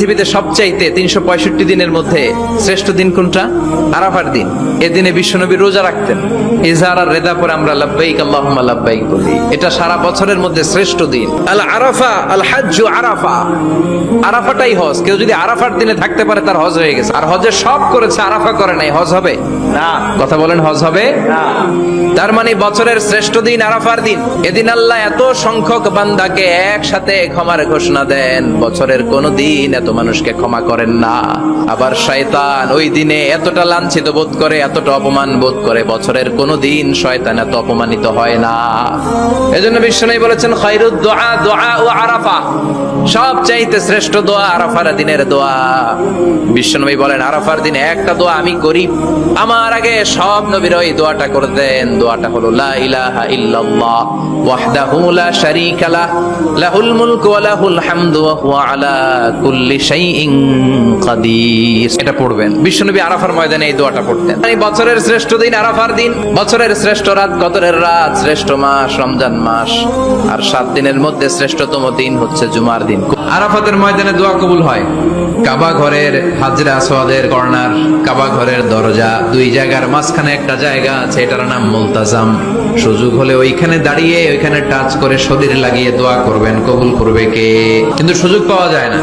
পৃথিবীতে সবচাইতে 365 দিনের মধ্যে শ্রেষ্ঠ দিন কোনটা? আরাফার দিন। এদিনে বিশ্বনবী রোজা রাখতেন। ইজহার আর রেদা পরে আমরা লাব্বাইক আল্লাহুম্মা লাব্বাইক বলি। এটা সারা বছরের মধ্যে শ্রেষ্ঠ দিন। আল আরাফা আল হাজ্জু আরাফা, আরাফাটাই হজ। কেউ যদি আরাফার দিনে থাকতে পারে তার হজ হয়ে গেছে। আর হজে সব করেছে, আরাফা করে নাই, হজ হবে না? কথা বলেন, হজ হবে না? তার মানে বছরের শ্রেষ্ঠ দিন আরাফার দিন। এদিন আল্লাহ এত সংখ্যক বান্দাকে একসাথে ক্ষমার ঘোষণা দেন, বছরের কোন দিন এত মানুষকে ক্ষমা করেন না। আবার শয়তান ওই দিনে এতটা লাঞ্ছিত বোধ করে, এতটা অপমান বোধ করে, বছরের কোন দিন শয়তান এত অপমানিত হয় না। এজন্য বিশ্বনবী বলেছেন খায়রুদ দুআ দুআ ও আরাফা, সব চাইতে শ্রেষ্ঠ দোয়া আরাফার দিনের দোয়া। বিশ্বনবী বলেন আরাফার দিনে একটা দোয়া আমি করি, আমার আগে সব নবীরা ওই দোয়াটা করতেন। দোয়াটা হলো লা ইলাহা ইল্লাল্লাহ ওয়াহদাহু লা শারীকা লাহ লাহুল মুলকু ওয়া লাহুল হামদু ওয়া হুয়া আলা কুল্লি শাইইন কাদির। এটা পড়বেন। বিশ্বনবী আরাফার ময়দানে এই দোয়াটা পড়তেন। মানে বছরের শ্রেষ্ঠ দিন আরাফার দিন, বছরের শ্রেষ্ঠ রাত কদরের রাত, শ্রেষ্ঠ মাস রমজান মাস, আর 7 দিনের মধ্যে শ্রেষ্ঠতম দিন হচ্ছে জুমার দিন। আরাফাতের ময়দানে দোয়া কবুল হয়। কাবা ঘরের হাজরে আসওয়াদের কর্নার, কাবা ঘরের দরজা, দুই জায়গার মাঝখানে একটা জায়গা আছে, এটার নাম মুলতাজাম। সুযোগ হলে ওইখানে দাঁড়িয়ে ওইখানে টাচ করে শরীর লাগিয়ে দোয়া করবেন, কবুল করবে কে? কিন্তু সুযোগ পাওয়া যায় না।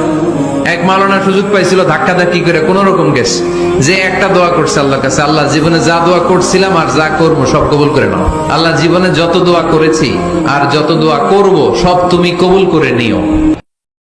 এক মাওলানা সুযোগ পাইছিল, ধাক্কাধাক্কি করে কোন রকম গেছে, যে একটা দোয়া করছে আল্লাহর কাছে, আল্লাহ জীবনে যা দোয়া করছিলাম আর যা করবো সব কবুল করে নাও। আল্লাহ জীবনে যত দোয়া করেছি আর যত দোয়া করব সব তুমি কবুল করে নিও।